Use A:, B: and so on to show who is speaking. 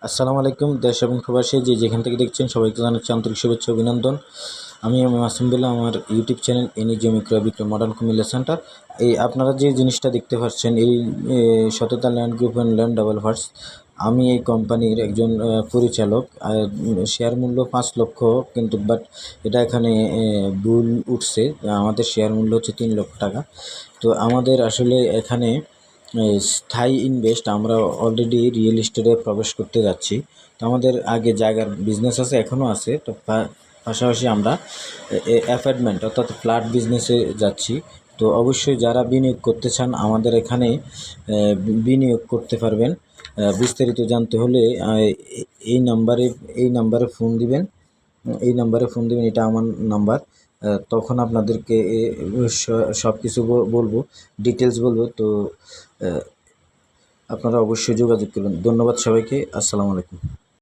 A: আসসালামু আলাইকুম। দেশ এবং প্রবাসী যে যেখান থেকে দেখছেন সবাইকে জানাচ্ছি আন্তরিক শুভেচ্ছা অভিনন্দন। আমি মাসুম বিল্লাহ, আমার ইউটিউব চ্যানেল এনি জমি ক্রয় বিক্রয় মডার্ন কুমিল্লা সেন্টার। এই আপনারা যে জিনিসটা দেখতে পাচ্ছেন এই সততা land group and land developers, আমি এই কোম্পানির একজন পরিচালক। শেয়ার মূল্য 5 লক্ষ, কিন্তু বাট এটা এখানে ভুল উঠছে। আমাদের শেয়ার মূল্য হচ্ছে 3 লক্ষ টাকা। তো আমাদের আসলে এখানে স্থায়ী ইনভেস্ট, আমরা অলরেডি রিয়েল এস্টেটে প্রবেশ করতে যাচ্ছি। তো আমাদের আগে জায়গার বিজনেস আছে, এখনও আছে। তো পাশাপাশি আমরা অ্যাপার্টমেন্ট অর্থাৎ ফ্ল্যাট বিজনেসে যাচ্ছি। তো অবশ্যই যারা বিনিয়োগ করতে চান আমাদের এখানে বিনিয়োগ করতে পারবেন। বিস্তারিত জানতে হলে এই নাম্বারে ফোন দিবেন। এটা আমার নাম্বার। তখন আপনাদেরকে সব কিছু বলবো, ডিটেলস বলবো। তো আপনারা অবশ্যই যোগাযোগ করবেন। ধন্যবাদ সবাইকে। আসসালামু আলাইকুম।